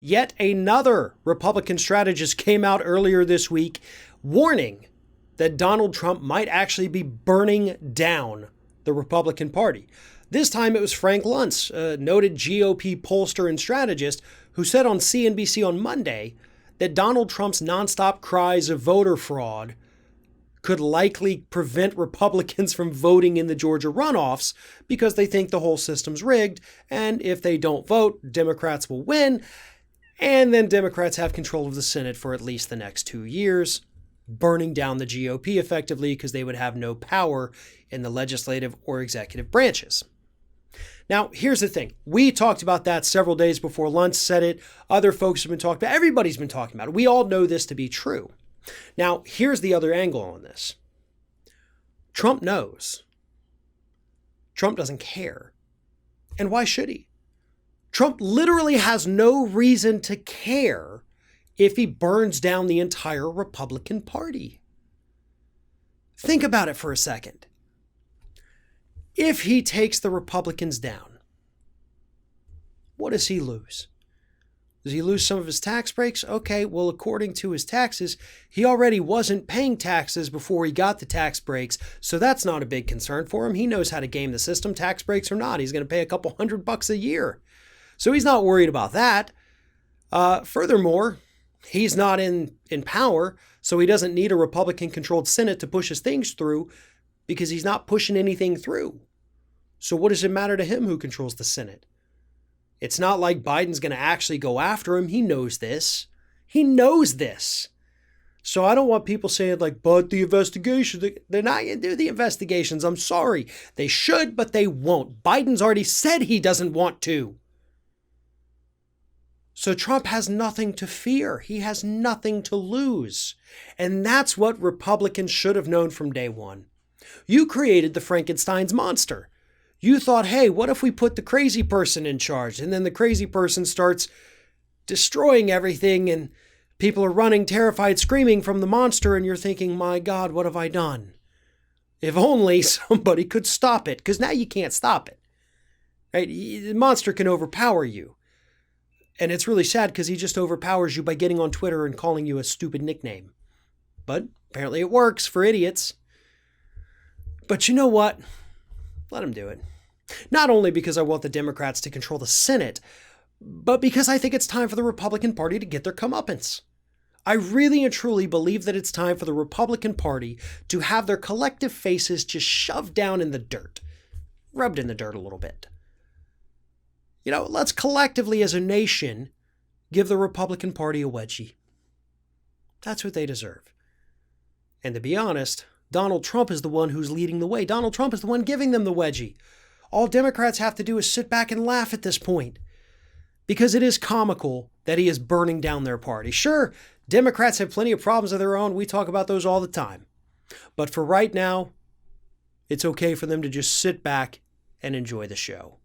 Yet another Republican strategist came out earlier this week warning that Donald Trump might actually be burning down the Republican Party. This time it was Frank Luntz, a noted GOP pollster and strategist, who said on CNBC on Monday that Donald Trump's nonstop cries of voter fraud could likely prevent Republicans from voting in the Georgia runoffs because they think the whole system's rigged, and if they don't vote, Democrats will win, and then Democrats have control of the Senate for at least the next 2 years, burning down the GOP effectively because they would have no power in the legislative or executive branches. Now, here's the thing. We talked about that several days before Luntz said it. Other folks have been talking about it. Everybody's been talking about it. We all know this to be true. Now, here's the other angle on this. Trump knows. Trump doesn't care. And why should he? Trump literally has no reason to care if he burns down the entire Republican Party. Think about it for a second. If he takes the Republicans down, what does he lose? Does he lose some of his tax breaks? Okay, well, according to his taxes, he already wasn't paying taxes before he got the tax breaks, so that's not a big concern for him. He knows how to game the system, tax breaks or not. He's going to pay a couple $100 a year. So he's not worried about that. Furthermore, he's not in power, so he doesn't need a Republican-controlled Senate to push his things through because he's not pushing anything through. So what does it matter to him who controls the Senate? It's not like Biden's going to actually go after him. He knows this. He knows this. So I don't want people saying like, but the investigation, they're not going to do the investigations. I'm sorry. They should, but they won't. Biden's already said he doesn't want to. So Trump has nothing to fear. He has nothing to lose. And that's what Republicans should have known from day one. You created the Frankenstein's monster. You thought, hey, what if we put the crazy person in charge? And then the crazy person starts destroying everything and people are running terrified, screaming from the monster. And you're thinking, my God, what have I done? If only somebody could stop it, because now you can't stop it. Right? The monster can overpower you. And it's really sad because he just overpowers you by getting on Twitter and calling you a stupid nickname. But apparently it works for idiots. But you know what? Let him do it. Not only because I want the Democrats to control the Senate, but because I think it's time for the Republican Party to get their comeuppance. I really and truly believe that it's time for the Republican Party to have their collective faces just shoved down in the dirt, rubbed in the dirt a little bit. You know, let's collectively as a nation give the Republican Party a wedgie. That's what they deserve. And to be honest, Donald Trump is the one who's leading the way. Donald Trump is the one giving them the wedgie. All Democrats have to do is sit back and laugh at this point, because it is comical that he is burning down their party. Sure, Democrats have plenty of problems of their own. We talk about those all the time. But for right now, it's okay for them to just sit back and enjoy the show.